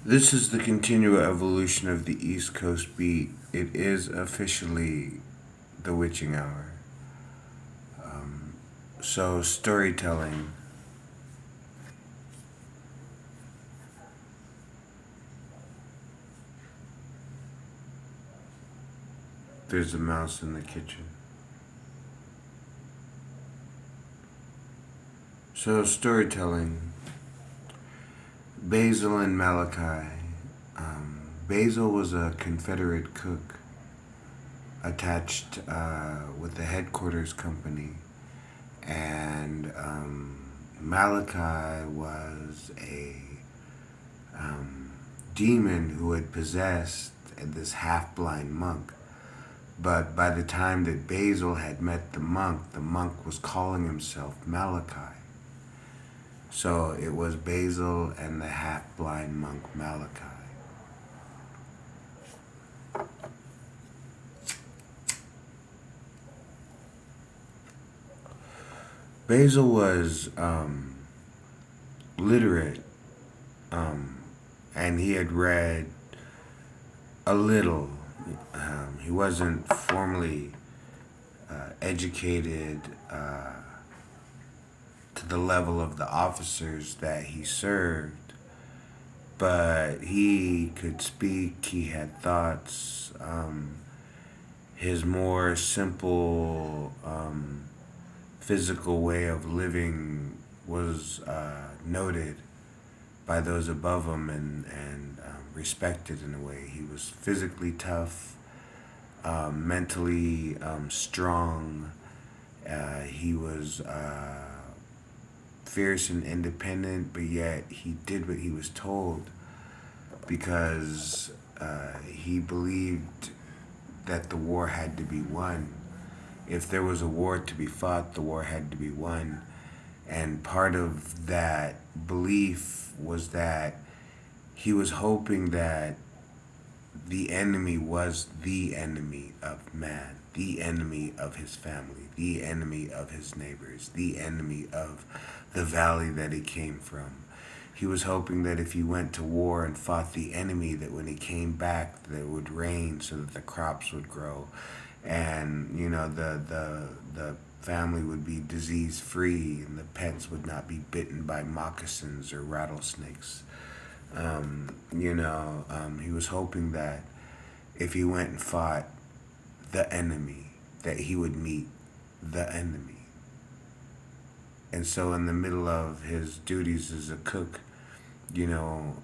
This is the continual evolution of the East Coast beat. It is officially the witching hour. So, storytelling. There's a mouse in the kitchen. So, storytelling. Basil and Malachi. Basil was a Confederate cook attached with the headquarters company, and Malachi was a demon who had possessed this half blind monk. But by the time that Basil had met the monk was calling himself Malachi. So it was Basil and the half blind monk Malachi. Basil was literate, and he had read a little. He wasn't formally educated to the level of the officers that he served, but he could speak, he had thoughts. His more simple physical way of living was noted by those above him and respected in a way. He was physically tough, mentally strong. He was fierce and independent, but yet he did what he was told because he believed that the war had to be won. If there was a war to be fought, the war had to be won. And part of that belief was that he was hoping that the enemy was the enemy of man, the enemy of his family, the enemy of his neighbors, the enemy of the valley that he came from. He was hoping that if he went to war and fought the enemy, that when he came back, that it would rain so that the crops would grow, and the family would be disease free, and the pets would not be bitten by moccasins or rattlesnakes. He was hoping that if he went and fought the enemy, that he would meet the enemy. And so, in the middle of his duties as a cook, you know,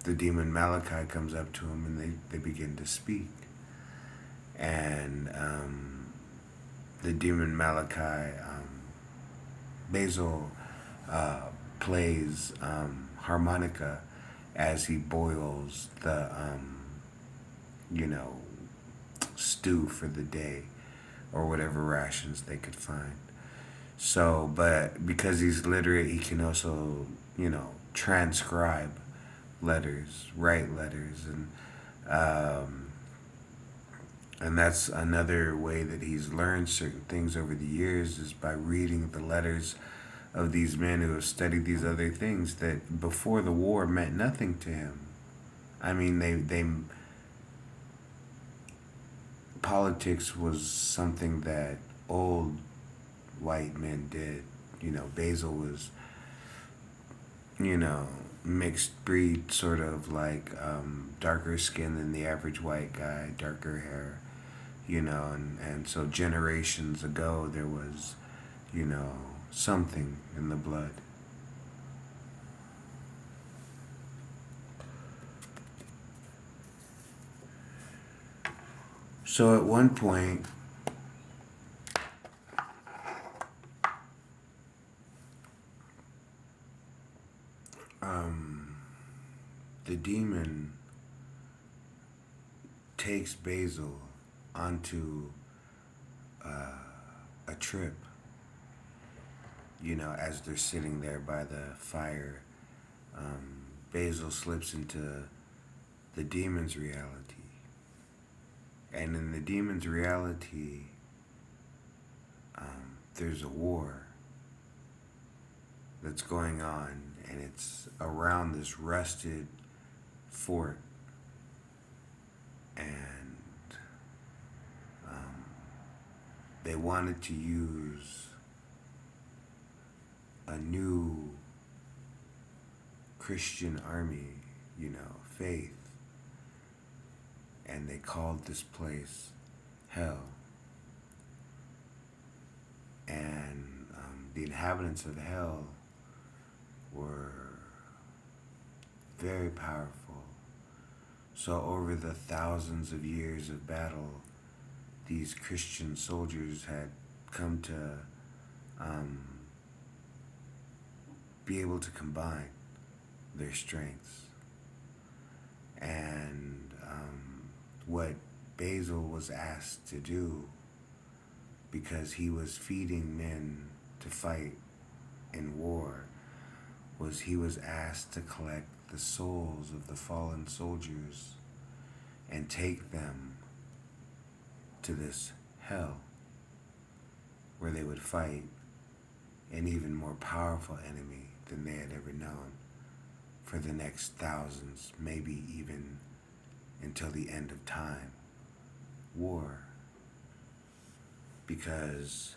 the demon Malachi comes up to him and they begin to speak. And the demon Malachi, Basil, uh, plays harmonica as he boils the, you know, stew for the day or whatever rations they could find. So, but because he's literate, he can also, transcribe letters, write letters, and that's another way that he's learned certain things over the years is by reading the letters of these men who have studied these other things that before the war meant nothing to him. I mean, they politics was something that old white men did. Basil was, mixed breed, sort of like darker skin than the average white guy, darker hair, and so generations ago there was, you know, something in the blood. So at one point, the demon takes Basil onto a trip, as they're sitting there by the fire. Basil slips into the demon's reality. And in the demon's reality, there's a war that's going on, and it's around this rusted fort, and um, they wanted to use a new Christian army, faith, and they called this place hell. And the inhabitants of hell were very powerful. So, over the thousands of years of battle, these Christian soldiers had come to um, be able to combine their strengths. And what Basil was asked to do, because he was feeding men to fight in war, was he was asked to collect the souls of the fallen soldiers and take them to this hell where they would fight an even more powerful enemy than they had ever known for the next thousands, maybe even until the end of time. War. Because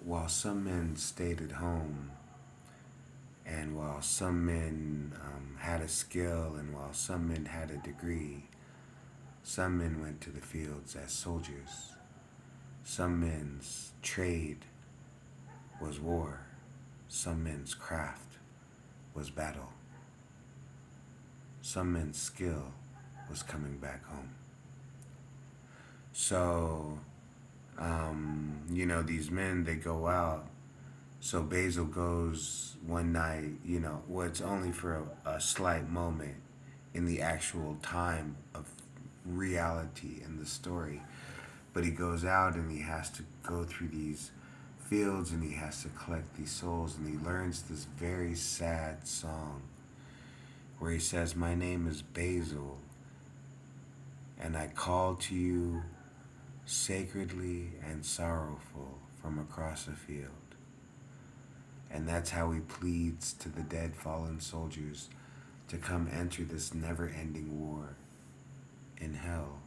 while some men stayed at home, and while some men had a skill, and while some men had a degree, some men went to the fields as soldiers. Some men's trade was war. Some men's craft was battle. Some men's skill was coming back home. So, these men, they go out. So Basil goes one night, it's only for a slight moment in the actual time of reality in the story. But he goes out and he has to go through these fields and he has to collect these souls, and he learns this very sad song where he says, "My name is Basil, and I call to you sacredly and sorrowful from across a field." And that's how he pleads to the dead fallen soldiers to come enter this never-ending war in hell.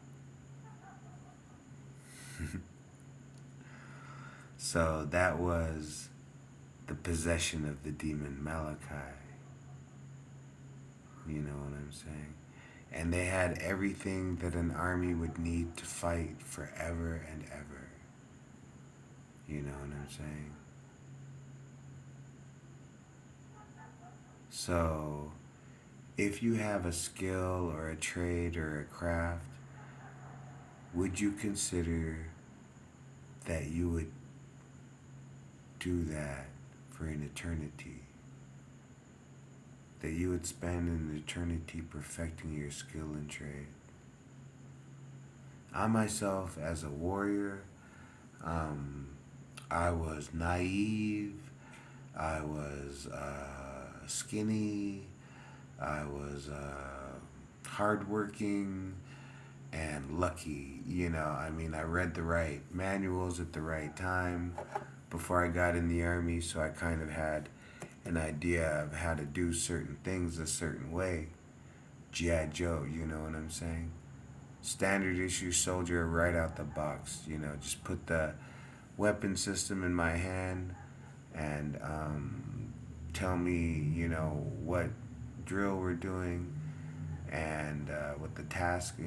So that was the possession of the demon Malachi. You know what I'm saying? And they had everything that an army would need to fight forever and ever. You know what I'm saying? So, if you have a skill or a trade or a craft, would you consider that you would do that for an eternity? That you would spend an eternity perfecting your skill and trade? I myself, as a warrior, I was naive, I was skinny, I was hardworking and lucky. I read the right manuals at the right time before I got in the army, so I kind of had an idea of how to do certain things a certain way. G.I. Joe, you know what I'm saying? Standard issue soldier right out the box, just put the weapon system in my hand and tell me, what drill we're doing and what the task,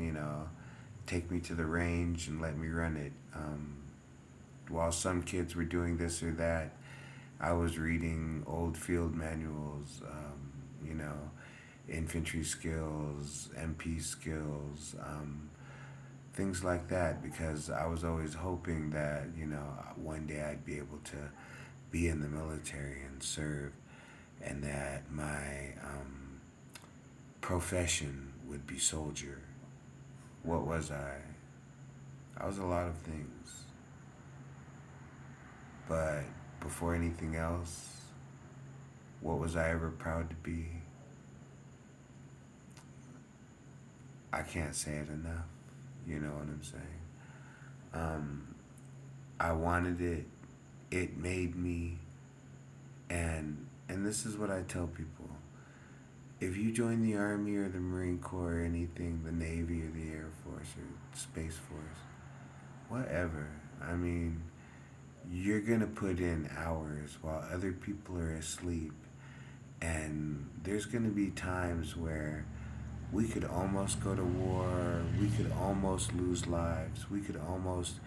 take me to the range and let me run it. While some kids were doing this or that, I was reading old field manuals, infantry skills, MP skills, things like that, because I was always hoping that, one day I'd be able to be in the military and serve, and that my profession would be soldier. What was I? I was a lot of things. But before anything else, what was I ever proud to be? I can't say it enough. You know what I'm saying? I wanted it. It made me. And this is what I tell people. if you join the Army or the Marine Corps or anything, the Navy or the Air Force or Space Force, whatever, I mean, you're gonna put in hours while other people are asleep. And there's gonna be times where we could almost go to war, we could almost lose lives, we could almost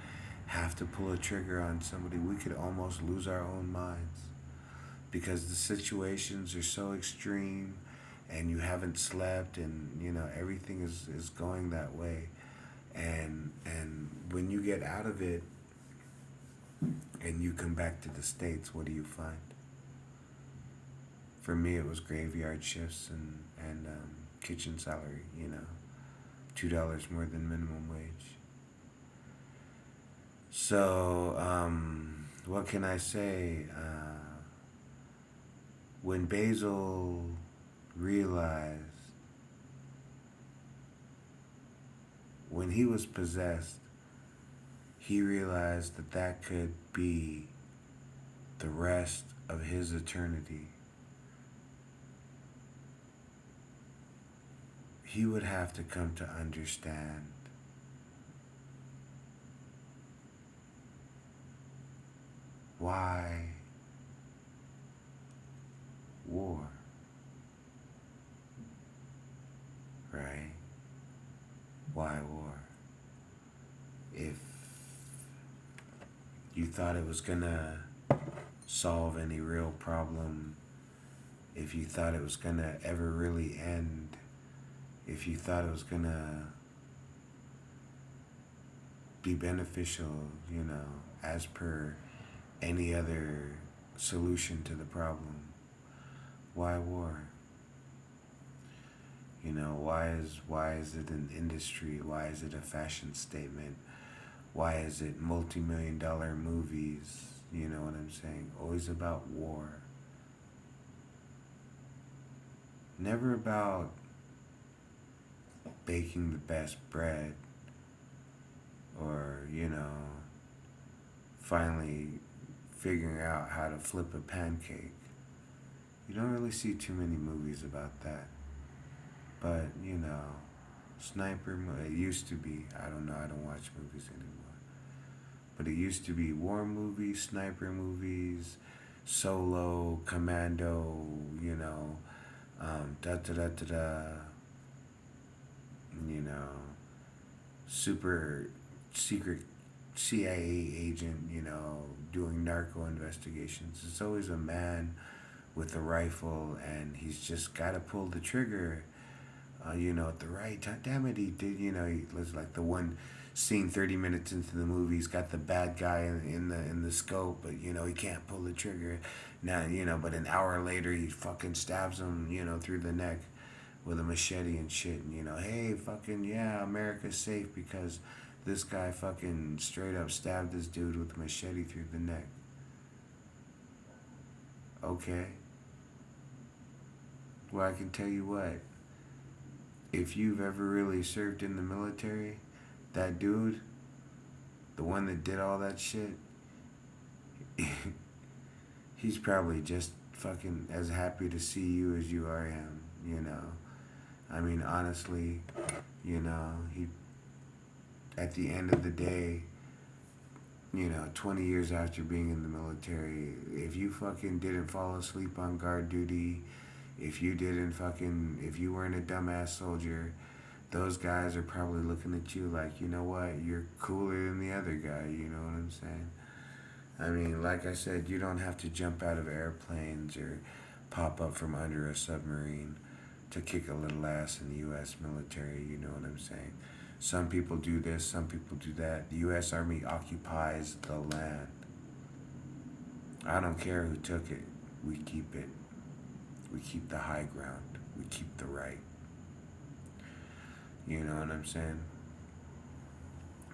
have to pull a trigger on somebody, we could almost lose our own minds because the situations are so extreme and you haven't slept and everything is going that way. And when you get out of it and you come back to the States, what do you find? For me, it was graveyard shifts and kitchen salary, $2 more than minimum wage. So, what can I say? When Basil realized, when he was possessed, he realized that that could be the rest of his eternity. He would have to come to understand why war, right? Why war? If you thought it was gonna solve any real problem, if you thought it was gonna ever really end, if you thought it was gonna be beneficial, as per any other solution to the problem, why war? Why is it an industry? Why is it a fashion statement? Why is it multi-million-dollar movies? You know what I'm saying? Always about war. Never about baking the best bread or, finally figuring out how to flip a pancake. You don't really see too many movies about that. But, it used to be. I don't know, I don't watch movies anymore. But it used to be war movies, sniper movies, Solo, Commando, da da da da da, you know, super secret CIA agent, doing narco investigations. It's always a man with a rifle and he's just got to pull the trigger, at the right time. Damn it, he did, he was like the one scene 30 minutes into the movie, he's got the bad guy in the scope, but, he can't pull the trigger. Now, but an hour later he fucking stabs him, through the neck with a machete and shit. And, hey, fucking, yeah, America's safe because this guy fucking straight up stabbed this dude with a machete through the neck. Okay. Well, I can tell you what. If you've ever really served in the military, that dude, the one that did all that shit, he's probably just fucking as happy to see you as you are him, I mean, honestly, he, at the end of the day, 20 years after being in the military, if you fucking didn't fall asleep on guard duty, if you weren't a dumbass soldier, those guys are probably looking at you like, you know what, you're cooler than the other guy, you know what I'm saying? I mean, like I said, you don't have to jump out of airplanes or pop up from under a submarine to kick a little ass in the U.S. military, you know what I'm saying? Some people do this, some people do that. The U.S. Army occupies the land. I don't care who took it. We keep it. We keep the high ground. We keep the right. You know what I'm saying?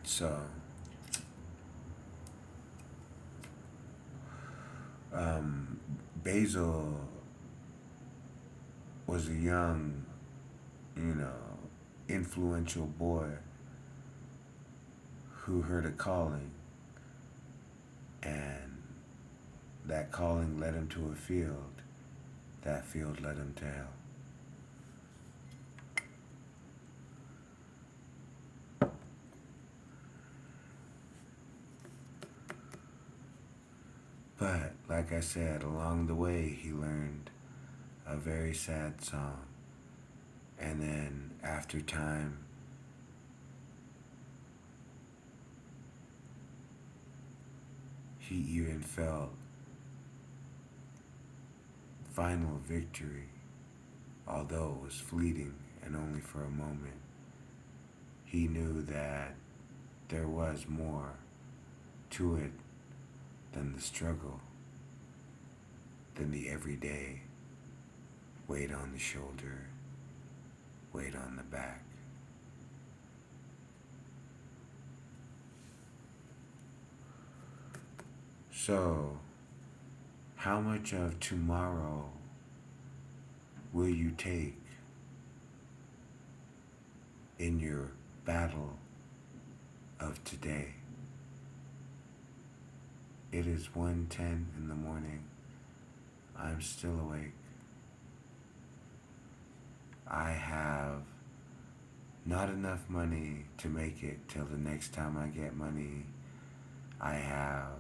So, Basil was a young, influential boy who heard a calling, and that calling led him to a field. That field led him to hell. But, like I said, along the way, he learned a very sad song. And then, after time, he even felt final victory, although it was fleeting and only for a moment. He knew that there was more to it than the struggle, than the everyday weight on the shoulder, weight on the back. So, how much of tomorrow will you take in your battle of today? It is 1:10 in the morning. I'm still awake. I have not enough money to make it till the next time I get money. I have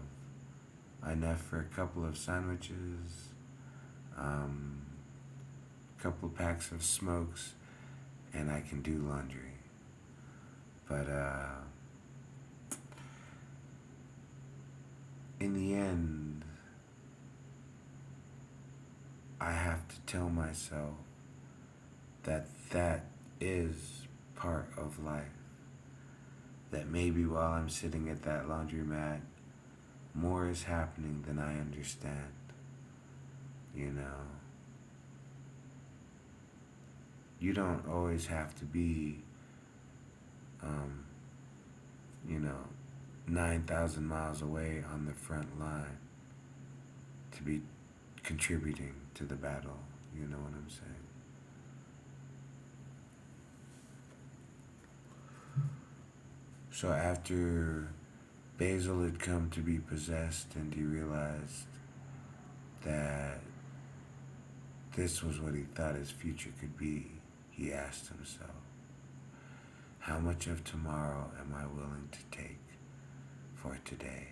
enough for a couple of sandwiches, couple packs of smokes, and I can do laundry. But in the end, I have to tell myself that that is part of life. That maybe while I'm sitting at that laundromat, more is happening than I understand. You know, you don't always have to be, um, you know, 9,000 miles away on the front line to be contributing to the battle. You know what I'm saying? So after Basil had come to be possessed and he realized that this was what he thought his future could be, he asked himself, how much of tomorrow am I willing to take for today?